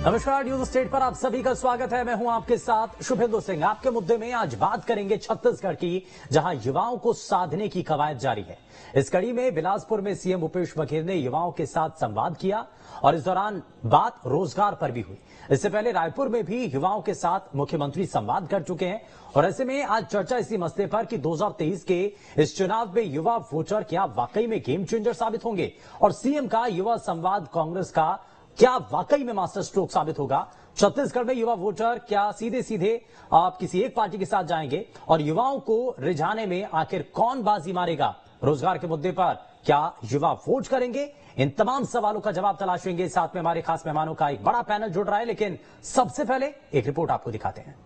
नमस्कार, news state पर आप सभी का स्वागत है। मैं हूं आपके साथ शुभेंदु सिंह। आपके मुद्दे में आज बात करेंगे छत्तीसगढ़ की, जहां युवाओं को साधने की कवायद जारी है। इस कड़ी में बिलासपुर में सीएम भूपेश बघेल ने युवाओं के साथ संवाद किया और इस दौरान बात रोजगार पर भी हुई। इससे पहले रायपुर में भी युवाओं के साथ मुख्यमंत्री संवाद कर चुके हैं और ऐसे में आज चर्चा इसी मसले पर कि 2023 के इस चुनाव में युवा वोटर क्या वाकई में गेम चेंजर साबित होंगे और सीएम का युवा संवाद कांग्रेस का क्या वाकई में मास्टर स्ट्रोक साबित होगा। छत्तीसगढ़ में युवा वोटर क्या सीधे सीधे आप किसी एक पार्टी के साथ जाएंगे और युवाओं को रिझाने में आखिर कौन बाजी मारेगा। रोजगार के मुद्दे पर क्या युवा वोट करेंगे, इन तमाम सवालों का जवाब तलाशेंगे। साथ में हमारे खास मेहमानों का एक बड़ा पैनल जुड़ रहा है, लेकिन सबसे पहले एक रिपोर्ट आपको दिखाते हैं।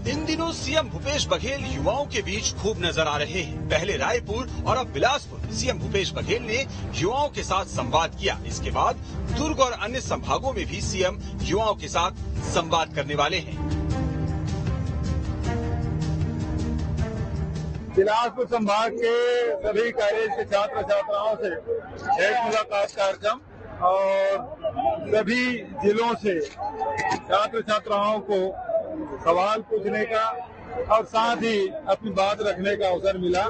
इन दिनों सीएम भूपेश बघेल युवाओं के बीच खूब नजर आ रहे हैं। पहले रायपुर और अब बिलासपुर सीएम भूपेश बघेल ने युवाओं के साथ संवाद किया। इसके बाद दुर्ग और अन्य संभागों में भी सीएम युवाओं के साथ संवाद करने वाले हैं। बिलासपुर संभाग के सभी कॉलेज के छात्र छात्राओं से एक मुलाकात कार्यक्रम और सभी जिलों से छात्र छात्राओं को सवाल पूछने का और साथ ही अपनी बात रखने का अवसर मिला।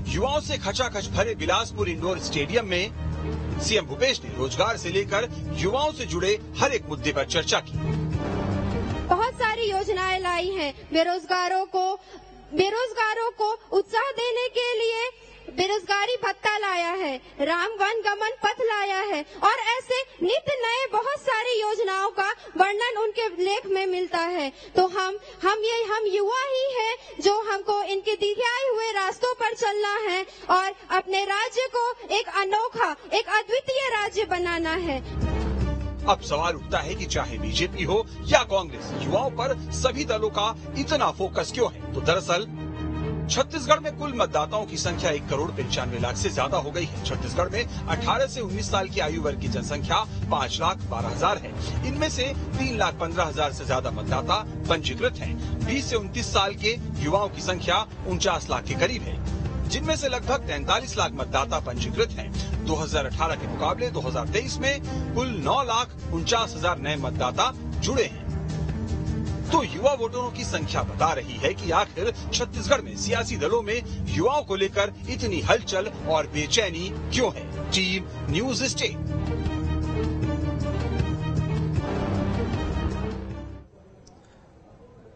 युवाओं से खचाखच भरे बिलासपुर इंडोर स्टेडियम में सीएम भूपेश ने रोजगार से लेकर युवाओं से जुड़े हर एक मुद्दे पर चर्चा की। बहुत सारी योजनाएं लाई हैं। बेरोजगारों को उत्साह देने के लिए बेरोजगारी भत्ता लाया है, राम वन गमन पथ लाया है और ऐसे नित्य नए बहुत सारी योजनाओं का वर्णन उनके लेख में मिलता है। तो हम युवा ही हैं जो हमको इनके दिखाए हुए रास्तों पर चलना है और अपने राज्य को एक अनोखा, एक अद्वितीय राज्य बनाना है। अब सवाल उठता है कि चाहे बीजेपी हो या कांग्रेस, युवाओं पर सभी दलों का इतना फोकस क्यों है। तो दरअसल छत्तीसगढ़ में कुल मतदाताओं की संख्या 1,95,00,000 से ज्यादा हो गई है। छत्तीसगढ़ में 18 से 19 साल की आयु वर्ग की जनसंख्या 5,12,000 है। इनमें से 3,15,000 से ज्यादा मतदाता पंजीकृत हैं। 20 से 29 साल के युवाओं की संख्या 49 लाख के करीब है, जिनमें से लगभग 43 लाख मतदाता पंजीकृत हैं। 2018 के मुकाबले 2023 में कुल 9,49,000 नए मतदाता जुड़े हैं। तो युवा वोटरों की संख्या बता रही है कि आखिर छत्तीसगढ़ में सियासी दलों में युवाओं को लेकर इतनी हलचल और बेचैनी क्यों है। Team news state.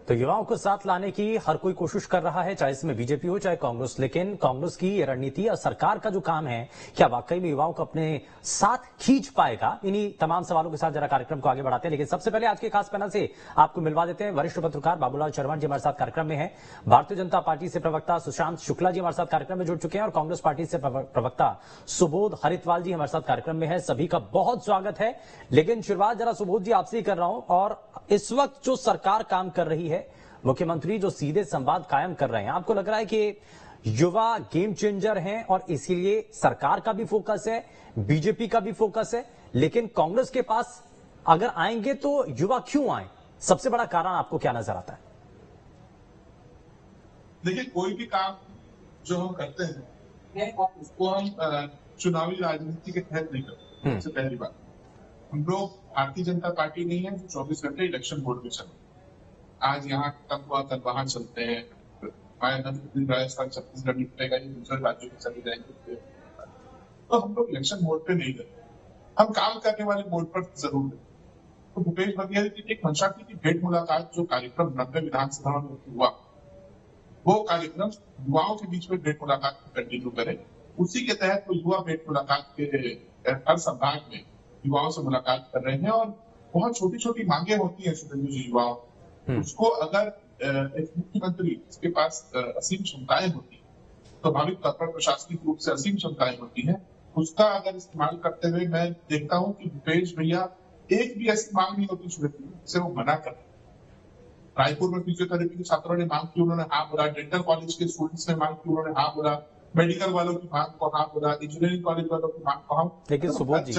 तो युवाओं को साथ लाने की हर कोई कोशिश कर रहा है, चाहे इसमें बीजेपी हो चाहे कांग्रेस। लेकिन कांग्रेस की ये रणनीति और सरकार का जो काम है, क्या वाकई में युवाओं को अपने साथ खींच पाएगा? इन्हीं तमाम सवालों के साथ जरा कार्यक्रम को आगे बढ़ाते हैं। लेकिन सबसे पहले आज के खास पैनल से आपको मिलवा देते हैं। वरिष्ठ पत्रकार बाबूलाल चरवाण जी हमारे साथ कार्यक्रम में है। भारतीय जनता पार्टी से प्रवक्ता सुशांत शुक्ला जी हमारे साथ कार्यक्रम में जुड़ चुके हैं और कांग्रेस पार्टी से प्रवक्ता सुबोध हरितवाल जी हमारे साथ कार्यक्रम में है। सभी का बहुत स्वागत है। लेकिन शुरुआत जरा सुबोध जी आपसे ही कर रहा हूं। और इस वक्त जो सरकार काम कर रही है, मुख्यमंत्री जो सीधे संवाद कायम कर रहे हैं, आपको लग रहा है कि युवा गेम चेंजर हैं और इसीलिए सरकार का भी फोकस है, बीजेपी का भी फोकस है, लेकिन कांग्रेस के पास अगर आएंगे तो युवा क्यों आए? सबसे बड़ा कारण आपको क्या नजर आता है? देखिए, कोई भी काम जो हम करते हैं उसको हम चुनावी राजनीति के तहत नहीं करते। सबसे पहली बात, हम लोग भारतीय जनता पार्टी नहीं है जो 24 घंटे इलेक्शन मोड में चलते। आज यहाँ तक हुआ कल वहां चलते हैं, राजस्थान छत्तीसगढ़ निपटेगा, ये दूसरे राज्यों में चले जाएंगे। तो हम लोग इलेक्शन मोड पे नहीं करते, हम काम करने वाले मोड पर जरूर है। तो भूपेश बघेल की एक मंशा थी कि भेंट मुलाकात जो कार्यक्रम 90 विधानसभा में हुआ, वो कार्यक्रम युवाओं के बीच में भेंट मुलाकात कंटिन्यू करे। उसी के तहत वो युवा भेंट मुलाकात के हर संभाग में युवाओं से मुलाकात कर रहे हैं और बहुत छोटी छोटी मांगे होती है युवाओं, उसको अगर एक मुख्यमंत्री जिसके पास असीम क्षमताएं होती है, स्वाभाविक तौर पर प्रशासनिक रूप से असीम क्षमताएं होती है, उसका अगर इस्तेमाल करते हुए मैं देखता हूं कि भूपेश भैया एक भी ऐसी मांग नहीं होती जिसे वो मना कर। रायपुर में फिजियोथेरेपी के छात्रों ने मांग की, उन्होंने हाँ बोला। डेंटल कॉलेज के स्टूडेंट्स ने मांग की, उन्होंने हाँ बोला। मेडिकल वालों की मांग को हाँ बोला, इंजीनियरिंग कॉलेज वालों की मांग को हाँ। लेकिन सुबोध जी,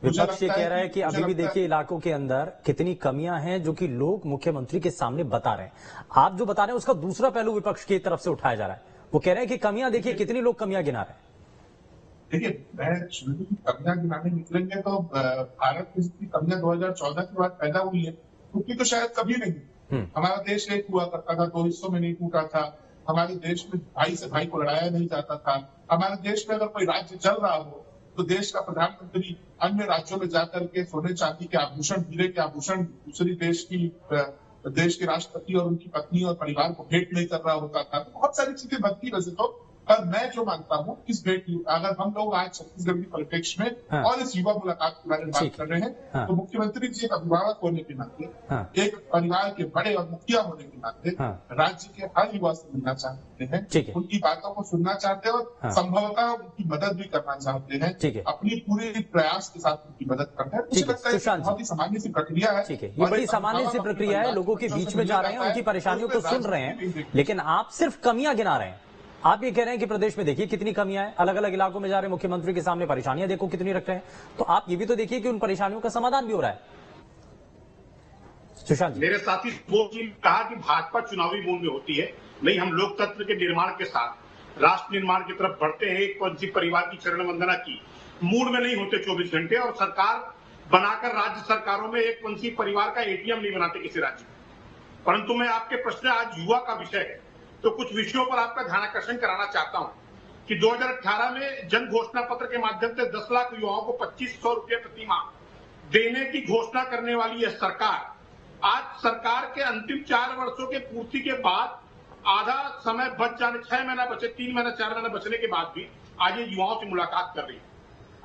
विपक्ष ये कह रहा है कि अभी भी देखिए इलाकों के अंदर कितनी कमियां हैं जो कि लोग मुख्यमंत्री के सामने बता रहे हैं। आप जो बता रहे हैं उसका दूसरा पहलू विपक्ष की तरफ से उठाया जा रहा है। वो कह रहे हैं कि कमियां देखिए, कितनी लोग कमियां गिना रहे हैं। देखिए, कमियां गिनाने निकलेंगे तो भारत की जितनी कमियां 2014 के बाद पैदा हुई है उतनी तो शायद कभी नहीं। हमारा देश एक हुआ करता था, 2 हिस्सों में नहीं टूटा था। हमारे देश में भाई से भाई को लड़ाया नहीं जाता था। हमारे देश में अगर कोई राज्य चल रहा हो तो देश का प्रधानमंत्री अन्य राज्यों में जाकर के सोने चांदी के आभूषण, हीरे के आभूषण दूसरी देश के राष्ट्रपति और उनकी पत्नी और परिवार को भेंट नहीं कर रहा होता था। तो बहुत सारी चीजें बनती वैसे तो, पर मैं जो मानता हूँ इस भेंट, अगर हम लोग आज छत्तीसगढ़ की परिप्रेक्ष्य में और इस युवा मुलाकात के बारे में बात कर रहे हैं तो मुख्यमंत्री जी एक अभिभावक होने के नाते, एक परिवार के बड़े और मुखिया होने के नाते राज्य के हर युवा से मिलना चाहते हैं, उनकी बातों को सुनना चाहते हैं और संभवतः उनकी मदद भी करना चाहते हैं, अपनी पूरे प्रयास के साथ उनकी मदद करते हैं। मुझे लगता है बहुत ही सामान्य सी प्रक्रिया है। ये बड़ी सामान्य सी प्रक्रिया है, लोगों के बीच में जा रहे हैं, उनकी परेशानियों को सुन रहे हैं, लेकिन आप सिर्फ कमियां गिना रहे हैं। आप ये कह रहे हैं कि प्रदेश में देखिए कितनी कमियां हैं, अलग अलग इलाकों में जा रहे हैं, मुख्यमंत्री के सामने परेशानियां देखो कितनी रख रहे हैं, तो आप ये भी तो देखिए कि उन परेशानियों का समाधान भी हो रहा है। सुशांत जी, मेरे साथी वो कहा कि भाजपा चुनावी मूड में होती है। नहीं, हम लोकतंत्र के निर्माण के साथ राष्ट्र निर्माण की तरफ बढ़ते हैं। एक पंथी परिवार की चरण वंदना की मूड में नहीं होते 24 घंटे, और सरकार बनाकर राज्य सरकारों में एक पंथी परिवार का एटीएम नहीं बनाते किसी राज्य में। परंतु मैं आपके प्रश्न, आज युवा का विषय है तो कुछ विषयों पर आपका ध्यानाकर्षण कराना चाहता हूं कि 2018 में जन घोषणा पत्र के माध्यम से 10 लाख युवाओं को 2500 रुपए प्रति माह देने की घोषणा करने वाली यह सरकार, आज सरकार के अंतिम 4 वर्षों के पूर्ति के बाद आधा समय बच जाने, 6 महीना बचे, 3 महीना 4 महीना बचने के बाद भी आज ये युवाओं से मुलाकात कर रही है।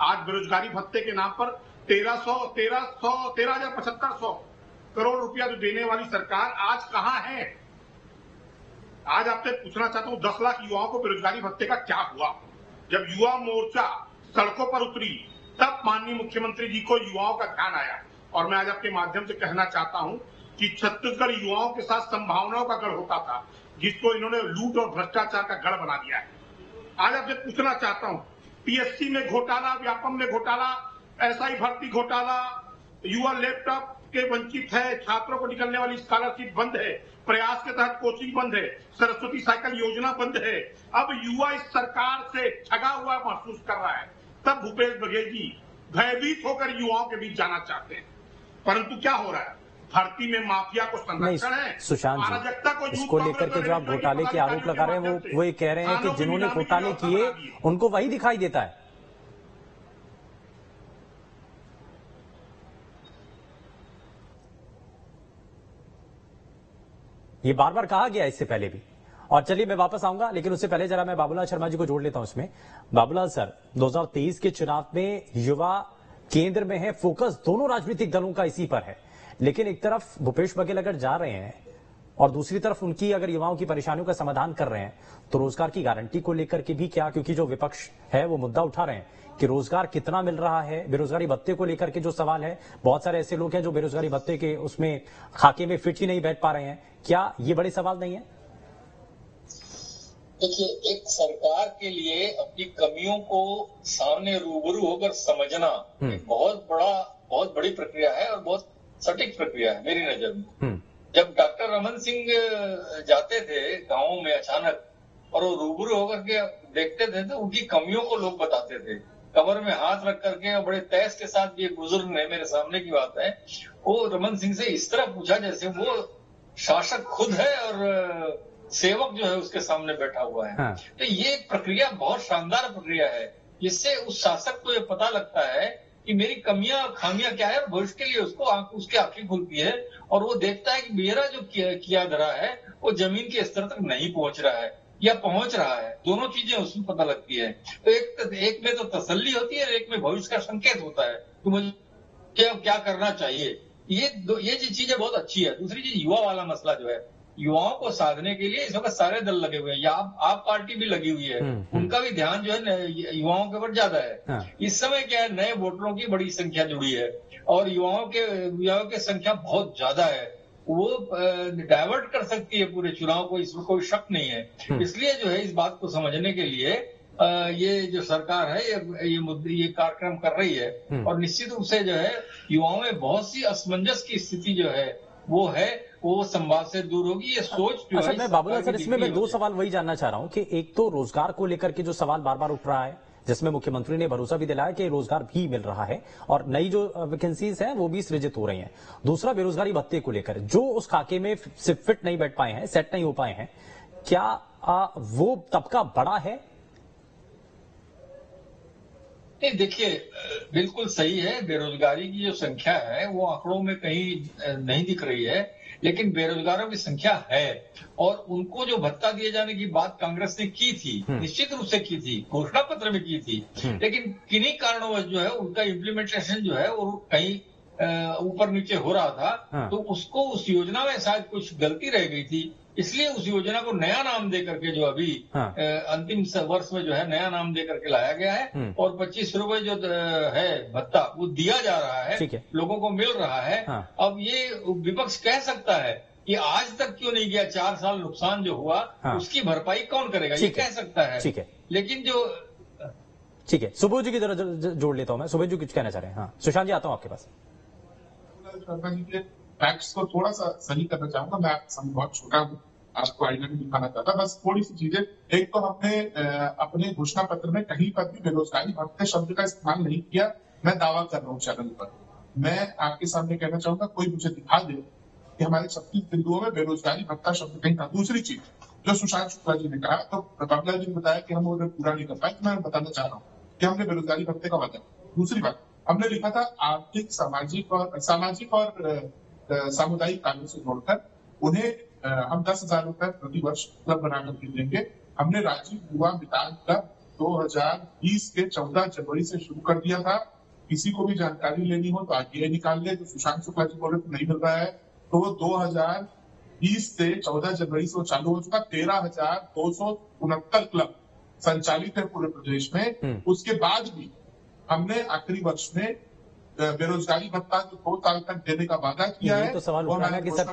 आज बेरोजगारी भत्ते के नाम पर 13,7500 करोड़ रुपया जो देने वाली सरकार आज कहां है? आज आपसे पूछना चाहता हूं, 10 लाख युवाओं को बेरोजगारी भत्ते का क्या हुआ? जब युवा मोर्चा सड़कों पर उतरी तब माननीय मुख्यमंत्री जी को युवाओं का ध्यान आया, और मैं आज आपके माध्यम से कहना चाहता हूं कि छत्तीसगढ़ युवाओं के साथ संभावनाओं का गढ़ होता था, जिसको इन्होंने लूट और भ्रष्टाचार का गढ़ बना दिया है। आज आपसे पूछना चाहता हूं, पीएससी में घोटाला, व्यापम में घोटाला, एसआई भर्ती घोटाला, युवा लैपटॉप के वंचित है, छात्रों को निकलने वाली स्कॉलरशिप बंद है, प्रयास के तहत कोचिंग बंद है, सरस्वती साइकिल योजना बंद है। अब युवा इस सरकार से ठगा हुआ महसूस कर रहा है। तब भूपेश बघेल जी भयभीत होकर युवाओं के बीच जाना चाहते हैं, परंतु क्या हो रहा है? भर्ती में माफिया को संरक्षण है, सुशांत जी, इसको लेकर के जो आप घोटाले के आरोप लगा रहे हैं वो ये कह रहे हैं कि जिन्होंने घोटाले किए उनको वही दिखाई देता है। ये बार बार कहा गया इससे पहले भी, और चलिए मैं वापस आऊंगा, लेकिन उससे पहले जरा मैं बाबूलाल शर्मा जी को जोड़ लेता हूं इसमें। बाबूलाल सर, 2023 के चुनाव में युवा केंद्र में है, फोकस दोनों राजनीतिक दलों का इसी पर है, लेकिन एक तरफ भूपेश बघेल अगर जा रहे हैं और दूसरी तरफ उनकी अगर युवाओं की परेशानियों का समाधान कर रहे हैं, तो रोजगार की गारंटी को लेकर के भी क्या, क्योंकि जो विपक्ष है वो मुद्दा उठा रहे हैं कि रोजगार कितना मिल रहा है, बेरोजगारी भत्ते को लेकर के जो सवाल है, बहुत सारे ऐसे लोग हैं जो बेरोजगारी भत्ते के उसमें खाके में फिट ही नहीं बैठ पा रहे हैं, क्या ये बड़े सवाल नहीं है? देखिए, एक सरकार के लिए अपनी कमियों को सामने रूबरू होकर समझना बहुत बड़ी प्रक्रिया है और बहुत सटीक प्रक्रिया है मेरी नजर में। जब डॉक्टर रमन सिंह जाते थे गांवों में अचानक और वो रूबरू होकर के देखते थे तो उनकी कमियों को लोग बताते थे, कमर में हाथ रख करके, और बड़े तैस के साथ, ये बुजुर्ग ने, मेरे सामने की बात है, वो रमन सिंह से इस तरह पूछा जैसे वो शासक खुद है और सेवक जो है उसके सामने बैठा हुआ है। हाँ। तो ये प्रक्रिया बहुत शानदार प्रक्रिया है, जिससे उस शासक को ये पता लगता है कि मेरी कमियां खामियां क्या है, और भविष्य के लिए उसकी आंखें खुलती है और वो देखता है कि मेरा जो किया धरा है वो जमीन के स्तर तक नहीं पहुंच रहा है या पहुंच रहा है। दोनों चीजें उसमें पता लगती है। तो एक में तो तसल्ली होती है, एक में भविष्य का संकेत होता है कि मुझे क्या करना चाहिए। ये चीजें बहुत अच्छी है। दूसरी चीज, युवा वाला मसला जो है, युवाओं को साधने के लिए इस वक्त सारे दल लगे हुए हैं, या आप पार्टी भी लगी हुई है, उनका भी ध्यान जो है युवाओं के ऊपर ज्यादा है। हाँ। इस समय क्या है, नए वोटरों की बड़ी संख्या जुड़ी है और युवाओं की संख्या बहुत ज्यादा है, वो डाइवर्ट कर सकती है पूरे चुनाव को, इसमें कोई शक नहीं है। इसलिए जो है इस बात को समझने के लिए ये जो सरकार है ये कार्यक्रम कर रही है, और निश्चित रूप से जो है युवाओं में बहुत सी असमंजस की स्थिति जो है वो है, वो संवाद से दूर होगी। ये सोच जो अच्छा, है, मैं बाबूलाल सर इसमें मैं 2 होगी। सवाल वही जानना चाह रहा हूं कि एक तो रोजगार को लेकर के जो सवाल बार बार उठ रहा है, जिसमें मुख्यमंत्री ने भरोसा भी दिलाया कि रोजगार भी मिल रहा है और नई जो वैकेंसीज हैं वो भी सृजित हो रही हैं। दूसरा, बेरोजगारी भत्ते को लेकर जो उस खाके में सिर्फ फिट नहीं बैठ पाए हैं, सेट नहीं हो पाए हैं, क्या वो तबका बड़ा है? नहीं, देखिए, बिल्कुल सही है। बेरोजगारी की जो संख्या है वो आंकड़ों में कहीं नहीं दिख रही है, लेकिन बेरोजगारों की संख्या है और उनको जो भत्ता दिए जाने की बात कांग्रेस ने की थी, निश्चित रूप से की थी, घोषणा पत्र में की थी, लेकिन किन्हीं कारणों जो है उनका इम्प्लीमेंटेशन जो है वो कहीं ऊपर नीचे हो रहा था। तो उसको उस योजना में शायद कुछ गलती रह गई थी, इसलिए उस योजना को नया नाम दे करके जो अभी अंतिम वर्ष में जो है नया नाम दे करके लाया गया है और 25 रुपए जो है भत्ता वो दिया जा रहा है, लोगों को मिल रहा है। अब ये विपक्ष कह सकता है कि आज तक क्यों नहीं गया, 4 साल नुकसान जो हुआ उसकी भरपाई कौन करेगा, ये कह सकता है। ठीक है, लेकिन जो ठीक है, सुबोध जी की तरह जोड़ लेता हूं मैं। सुबोध जी कुछ कहना चाह रहे हैं? हाँ, सुशांत जी आता हूं आपके पास। फैक्ट्स को थोड़ा सा सही करना चाहूंगा। मैं बहुत छोटा हूँ, आपको आईना नहीं दिखाना चाहता, बस थोड़ी सी चीजें। एक तो हमने अपने घोषणा पत्र में कहीं पर भी बेरोजगारी भत्ते शब्द का इस्तेमाल नहीं किया। मैं दावा कर रहा हूँ चैनल पर, मैं आपके सामने कहना चाहूंगा, कोई मुझे दिखा दे कि हमारे 36 बिंदुओं में बेरोजगारी भत्ता शब्द कहीं था। दूसरी चीज जो सुशांत शुक्ला जी ने कहा, तो बाबूलाल जी ने बताया कि हम उन्हें पूरा नहीं कर पाए, तो मैं बताना चाह रहा हूँ कि हमने बेरोजगारी भत्ते का वादा। दूसरी बात, हमने लिखा था आर्थिक, सामाजिक और सामुदायिक कार्यों से जोड़कर उन्हें हम 10,000 रुपए प्रति वर्ष क्लब बना करके देंगे। हमने राजीव युवा मितान क्लब 2020 के 14 जनवरी से शुरू कर दिया था। किसी को भी जानकारी लेनी हो तो आरटीआई निकाल ले। जो सुशांत शुक्ला जी बोले तो नहीं मिल रहा है, तो वो 2020 से 14 जनवरी से वो चालू हो चुका। 13,269 क्लब संचालित है पूरे प्रदेश में। उसके बाद भी हमने आखिरी वर्ष में बेरोजगारी भत्ता जो 2 साल तक देने का वादा किया है। तो सवाल उठाना कि सर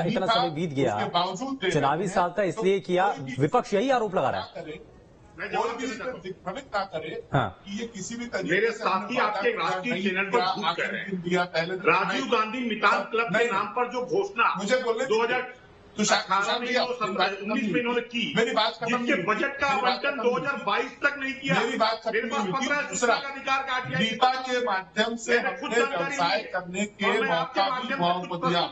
इतना समय बीत गया, बावजूद चुनावी साल था इसलिए किया, विपक्ष यही आरोप लगा रहा है। कोई भी भ्रमित ना करे कि ये किसी भी तरीके मेरे साथी आपके राष्ट्रीय चैनल पर झूठ कह रहे हैं। राजीव गांधी मितान क्लब के नाम पर जो घोषणा मुझे बोलने 2018 में 19 में इन्होंने की, मेरी बात खत्म, जिसके बजट का आवंटन 2022 तक नहीं किया। मेरी बात खत्म, मेरे पास 15 का अधिकार काट दिया। दीपा के माध्यम से हमने व्यवसाय करने के मौका भी युवाओं को दिया।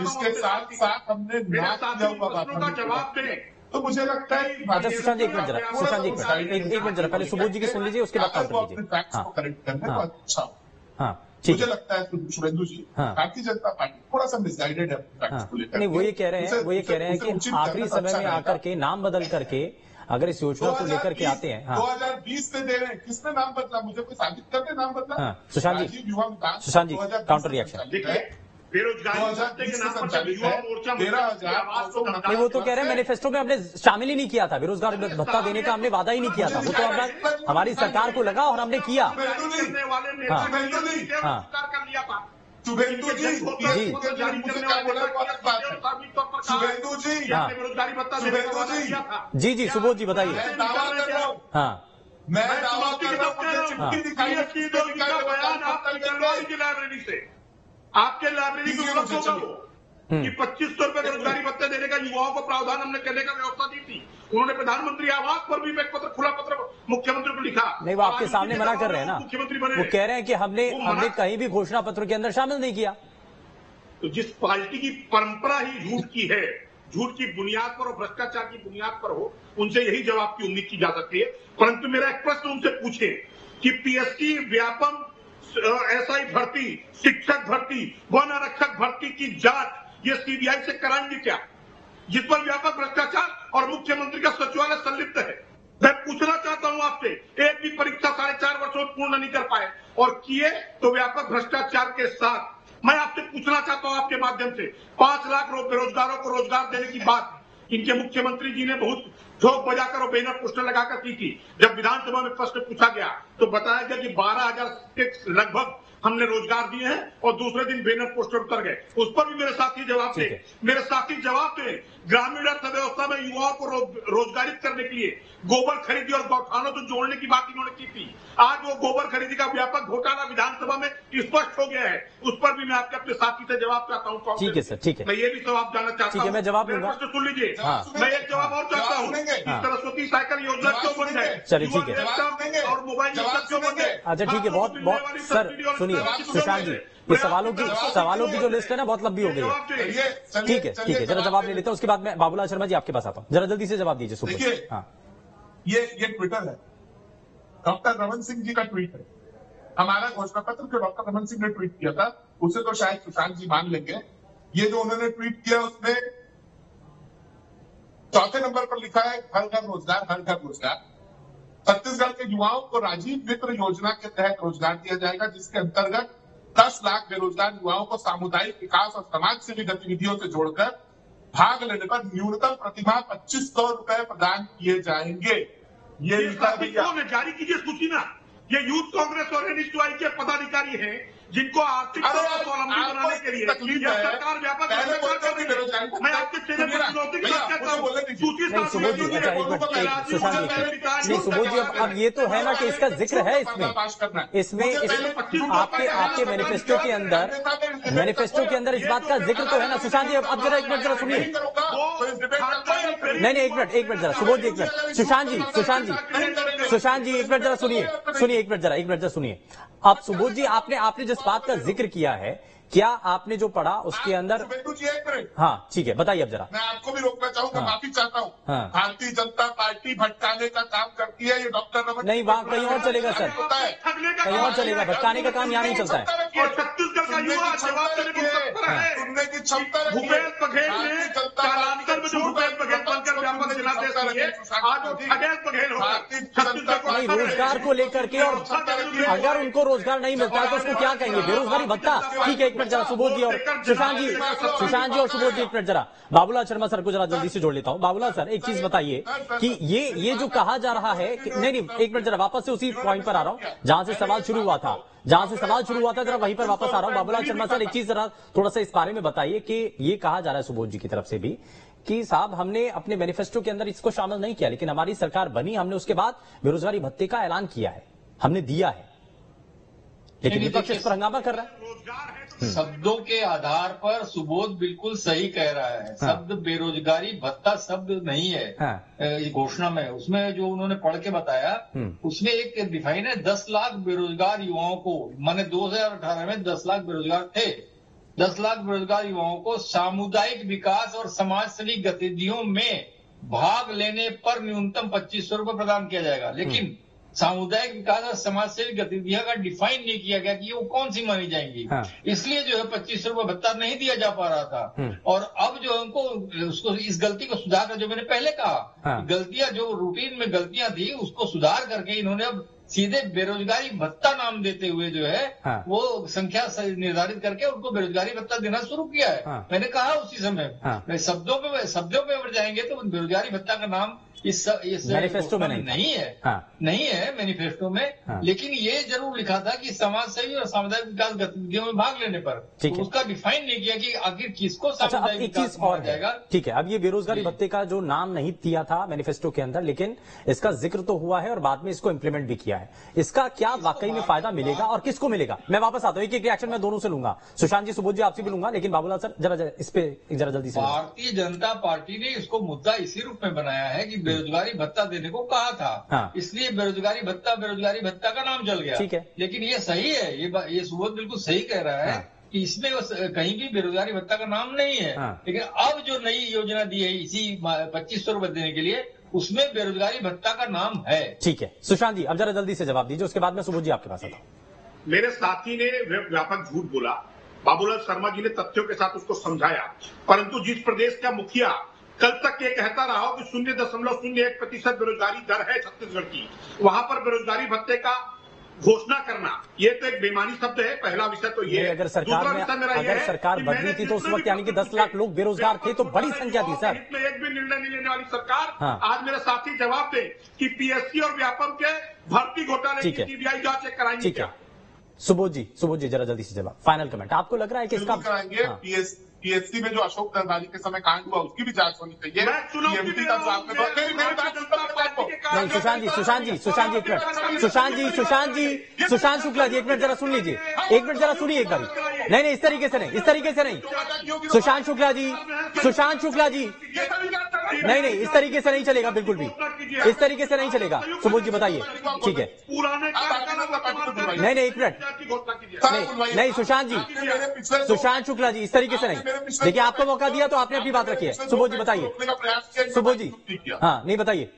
इसके साथ साथ हमने ना किया हुआ का जवाब दें। तो मुझे लगता है। अच्छा सुशांत जी, एक मिनट जरा, सुशांत जी एक मिनट जरा, पहले सुबोध जी की सुन लीजिए, उसके बाद काउंटर कीजिए। करेक्ट करने को अच्छा, हाँ मुझे लगता है शुभेंदु जी, भारतीय जनता पार्टी थोड़ा सा मिसगाइडेड है फैक्ट्स को लेकर। नहीं, वो ये कह रहे हैं कि आखिरी समय में आकर के नाम बदल करके अगर इस योजना को लेकर के आते हैं। 2020 से दे रहे हैं, किसने नाम बदला? मुझे कोई साबित करके नाम बदला। सुशांत जी काउंटर रिएक्शन। बेरोजगारी भत्ते के नाम पर युवा मोर्चा 13,000 नहीं, वो तो कह रहे हैं मैनिफेस्टो में हमने शामिल ही नहीं किया था, बेरोजगार भत्ता देने का हमने वादा ही नहीं किया था। वो तो हमारी सरकार को लगा और हमने किया। शुभेंदु जी, बेरोजगारी भत्ता देने का वादा किया था। जी सुबोध जी बताइए। मैं दावा कर रहा हूँ, मैं दावा कर रहा हूँ की लाइब्रेरी से, आपके लाइब्रेरी को उपलब्ध होगा वो कि 2500 रुपए बेरोजगारी भत्ते देने का युवाओं को प्रावधान हमने करने का व्यवस्था दी थी। उन्होंने प्रधानमंत्री आवास पर भी एक पत्र, खुला पत्र मुख्यमंत्री को लिखा। नहीं, वो आपके सामने मना कर रहे हैं ना, मुख्यमंत्री बने। वो कह रहे हैं कि हमने कहीं भी घोषणा पत्र के अंदर शामिल नहीं किया। तो जिस पार्टी की परंपरा ही झूठ की है, झूठ की बुनियाद पर और भ्रष्टाचार की बुनियाद पर हो, उनसे यही जवाब की उम्मीद की जा सकती है। परंतु मेरा एक प्रश्न उनसे पूछे कि पीएससी व्यापम, एसआई भर्ती, शिक्षक भर्ती, वन आरक्षक भर्ती की जांच ये सीबीआई से कराएंगे क्या, जिस पर व्यापक भ्रष्टाचार और मुख्यमंत्री का सचिवालय संलिप्त है? मैं पूछना चाहता हूं आपसे, एक भी परीक्षा 4.5 वर्षों में पूर्ण नहीं कर पाए और किए तो व्यापक भ्रष्टाचार के साथ। मैं आपसे पूछना चाहता हूं आपके माध्यम से, 5 लाख बेरोजगारों को रोजगार देने की बात इनके मुख्यमंत्री जी ने बहुत ठोक बजाकर और बैनर पोस्टर लगाकर की थी। जब विधानसभा में प्रश्न पूछा गया तो बताया गया कि 12,000 के लगभग हमने रोजगार दिए हैं और दूसरे दिन बैनर पोस्टर उतर गए। उस पर भी मेरे साथी जवाब थे। मेरे साथी जवाब थे ग्रामीण अर्थव्यवस्था में युवाओं को रोजगारित करने के लिए गोबर खरीदी और गौठानों से जोड़ने की बात इन्होंने की थी। आज वो गोबर खरीदी का व्यापक घोटाला विधानसभा में स्पष्ट हो गया है। उस पर भी मैं आपके अपने साथी से जवाब चाहता हूँ। ठीक है सर, ठीक है, मैं ये भी जवाब जानना चाहता हूँ। मैं जवाब दूंगा, सुन लीजिए। मैं एक जवाब और चाहता हूँ, सरस्वती साइकिल योजना क्यों बंद है? चलिए ठीक है, और मोबाइल क्यों बंद है? अच्छा ठीक है, बहुत सर सुनिए सुशांत जी, ये सवालों की जो लिस्ट है ना बहुत लंबी हो गई है। ठीक है, जरा जवाब ले लेता हूँ, उसके बाद मैं बाबूलाल शर्मा जी आपके पास आता हूँ। जरा जल्दी से जवाब दीजिए। देखिए, हाँ, ये ट्विटर है, डॉक्टर रमन सिंह जी का ट्वीट है। हमारा घोषणा पत्र जो डॉक्टर रमन सिंह ने ट्वीट किया था उसे तो शायद सुशांत जी मान लेंगे। ये जो उन्होंने ट्वीट किया उसमें चौथे नंबर पर लिखा है घर घर रोजगार, हर घर रोजगार। छत्तीसगढ़ के युवाओं को राजीव मित्र योजना के तहत रोजगार दिया जाएगा, जिसके अंतर्गत 10 लाख बेरोजगार युवाओं को सामुदायिक विकास और समाज सेवी गतिविधियों से जोड़कर भाग लेने पर न्यूनतम प्रतिमाह 2,500 रुपए प्रदान किए जाएंगे। ये जारी कीजिए सूची ना। ये यूथ कांग्रेस और एनएसयूआई के पदाधिकारी हैं जिनको आर्थिक स्वावलंबी बनाने के लिए सरकार व्यापक मैं आपके चैनल पर चुनौती के साथ कहता हूं। सुबोध जी, अच्छा एक मिनट, सुशांत जी, सुबोध जी, अब ये तो है ना कि इसका जिक्र है इसमें आपके मैनिफेस्टो के अंदर इस बात का जिक्र तो है ना। सुशांत जी, अब जरा एक मिनट जरा सुनिए। नहीं एक मिनट जरा, सुबोध जी एक मिनट, सुशांत जी एक मिनट जरा सुनिए, एक मिनट जरा सुनिए। अब सुबोध जी, आपने जिस बात का जिक्र किया है, क्या आपने जो पढ़ा उसके अंदर, हाँ ठीक है, बताइए अब जरा। मैं आपको भी रोकना चाहूंगा, माफी चाहता हूँ। भारतीय जनता पार्टी भटकाने का काम करती है, ये डॉक्टर रमन नहीं, वहाँ कहीं और चलेगा सर, कहीं और चलेगा, भटकाने का काम यहाँ नहीं चलता है। छत्तीसगढ़ का युवा जवाब देने को तत्पर है। सुनने की क्षमता भूपेश बघेल ने कालांतर में जो भूपेश बघेल बनकर व्यापक जनादेश दिए, आज वो खगेल बघेल होगा छत्तीसगढ़ को। नहीं, रोजगार को लेकर के, और अगर उनको रोजगार नहीं मिलता है तो उसको क्या कहेंगे, बेरोजगारी भत्ता? ठीक है, एक मिनट जरा सुबोध जी और सुशांत जी और सुबोध जी, एक मिनट जरा बाबूलाल शर्मा सर को जरा जल्दी से जोड़ लेता हूँ। बाबूलाल सर, एक चीज बताइए कि ये जो कहा जा रहा है कि नहीं, एक मिनट जरा वापस से उसी पॉइंट पर आ रहा हूँ जहां से सवाल शुरू हुआ था, जरा वहीं पर वापस आ रहा हूँ। बाबूलाल शर्मा सर, एक चीज जरा थोड़ा सा इस बारे में बताइए कि ये कहा जा रहा है सुबोध जी की तरफ से भी कि साहब हमने अपने मैनिफेस्टो के अंदर इसको शामिल नहीं किया, लेकिन हमारी सरकार बनी, हमने उसके बाद बेरोजगारी भत्ते का ऐलान किया है, हमने दिया है, लेकिन विपक्ष इस पर हंगामा कर रहा है। शब्दों के आधार पर सुबोध बिल्कुल सही कह रहा है। शब्द बेरोजगारी भत्ता शब्द नहीं है घोषणा में। उसमें जो उन्होंने पढ़ के बताया उसमें एक डिफाइन है 10 लाख बेरोजगार युवाओं को, माने 2018 में 10 लाख बेरोजगार थे, 10 लाख बेरोजगार युवाओं को सामुदायिक विकास और समाज सेवी गतिविधियों में भाग लेने पर न्यूनतम 2,500 रुपए प्रदान किया जाएगा। लेकिन सामुदायिक विकास और समाज सेवी गतिविधियां का डिफाइन नहीं किया गया कि वो कौन सी मानी जाएंगी। इसलिए जो है 2,500 रुपए भत्ता नहीं दिया जा पा रहा था। और अब जो उनको उसको इस गलती को सुधार कर, जो मैंने पहले कहा, गलतियां जो रूटीन में गलतियां थी उसको सुधार करके इन्होंने अब सीधे बेरोजगारी भत्ता नाम देते हुए जो है वो संख्या निर्धारित करके उनको बेरोजगारी भत्ता देना शुरू किया है। मैंने कहा उसी समय शब्दों पे अगर जाएंगे तो बेरोजगारी भत्ता का नाम इस मैनिफेस्टो में नहीं है, नहीं है मैनिफेस्टो में। लेकिन ये जरूर लिखा था कि समाज सेवी और सामुदायिक विकास गतिविधियों में भाग लेने पर, तो उसका डिफाइन नहीं किया कि आखिर किसको सामुदायिक विकास और जाएगा। ठीक है, अब ये बेरोजगारी भत्ते का जो नाम नहीं दिया था मैनिफेस्टो के अंदर, लेकिन इसका जिक्र तो हुआ है और बाद में इसको इंप्लीमेंट भी किया है। इसका क्या वाकई में फायदा मिलेगा और किसको मिलेगा? मैं वापस आता हूँ, एक रिएक्शन मैं दोनों से लूंगा, सुशांत जी, सुबोध जी, आपसे भी लूंगा, लेकिन बाबूलाल सर जरा इस पे जरा जल्दी से। भारतीय जनता पार्टी ने इसको मुद्दा इसी रूप में बनाया है कि बेरोजगारी भत्ता देने को कहा था, इसलिए बेरोजगारी भत्ता का नाम चल गया। ठीक है, लेकिन ये सही है, ये सुबोध बिल्कुल सही कह रहा है कि इसमें कहीं भी बेरोजगारी भत्ता का नाम नहीं है। लेकिन अब जो नई योजना दी है इसी 2,500 रुपए देने के लिए, उसमें बेरोजगारी भत्ता का नाम है। ठीक है, सुशांत जी अब जरा जल्दी से जवाब दीजिए, उसके बाद मैं सुबोध जी आपके पास आता हूँ। मेरे साथी ने व्यापक झूठ बोला, बाबूलाल शर्मा जी ने तथ्यों के साथ उसको समझाया, परंतु जिस प्रदेश का मुखिया कल तक ये कहता रहा हो कि 0.01% बेरोजगारी दर है छत्तीसगढ़ की, वहां पर बेरोजगारी भत्ते का घोषणा करना, ये तो एक बेमानी शब्द है। पहला विषय तो ये है। अगर सरकार बदली थी तो उस वक्त यानी कि 10 लाख लोग बेरोजगार थे, तो बड़ी संख्या थी सर। इसमें एक भी निर्णय नहीं लेने वाली सरकार। हाँ। आज मेरे साथी जवाब दे कि पीएससी और व्यापम के भर्ती घोटाले की सीबीआई जांच कराएंगे। ठीक है सुबोध जी जरा जल्दी से जवाब, फाइनल कमेंट। आपको लग रहा है कि इसका कराएंगे? पीएससी में जो अशोक गहलोत के समय कांड हुआ उसकी भी जांच होनी चाहिए। नहीं सुशांत शुक्ला जी एक मिनट जरा सुन लीजिए, एक मिनट जरा सुनिए एक बार। नहीं इस तरीके से नहीं सुशांत शुक्ला जी नहीं इस तरीके से नहीं चलेगा, बिल्कुल भी इस तरीके से नहीं चलेगा। सुबोध जी बताइए। ठीक है नहीं एक मिनट नहीं सुशांत शुक्ला जी इस तरीके से नहीं। देखिए आपको मौका दिया तो आपने अपनी बात रखी है। सुबोध जी बताइए। सुबोध जी हाँ नहीं बताइए,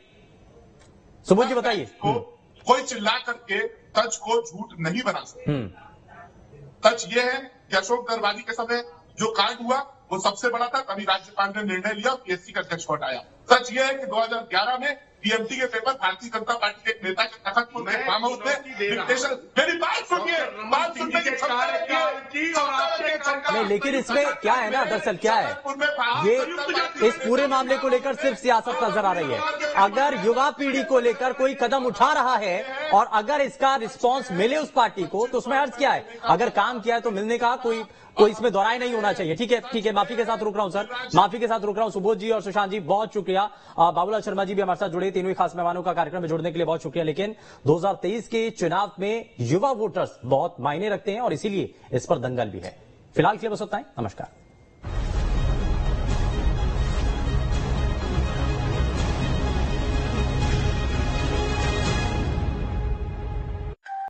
सुबोध जी बताइए। कोई चिल्ला करके सच को झूठ नहीं बना सकते। सच ये है कि अशोक गहलोत के समय जो कांड हुआ वो सबसे बड़ा था, तभी राज्यपाल ने निर्णय लिया पीएससी का अध्यक्ष को हटाया। सच ये है कि 2011 में पीएमटी के पेपर भारतीय जनता पार्टी के एक नेता के तखतपुर के फार्म हाउस में मेरी बात सुनिए नहीं, लेकिन इसमें क्या है ना, दरअसल क्या है, ये इस पूरे मामले को लेकर सिर्फ सियासत नजर आ रही है। अगर युवा पीढ़ी को लेकर कोई कदम उठा रहा है और अगर इसका रिस्पांस मिले उस पार्टी को, तो उसमें अर्थ क्या है? अगर काम किया है तो मिलने का कोई इसमें दोहराई नहीं होना चाहिए। ठीक है माफी के साथ रुक रहा हूं सर, माफी के साथ रुक रहा हूं। सुबोध जी और सुशांत जी बहुत शुक्रिया। बाबूलाल शर्मा जी भी हमारे साथ जुड़े, तीनों ही खास मेहमानों का कार्यक्रम में जुड़ने के लिए बहुत शुक्रिया। लेकिन 2023 के चुनाव में युवा वोटर्स बहुत मायने रखते हैं और इसीलिए इस पर दंगल भी है। फिलहाल के लिए बस उतना ही, नमस्कार।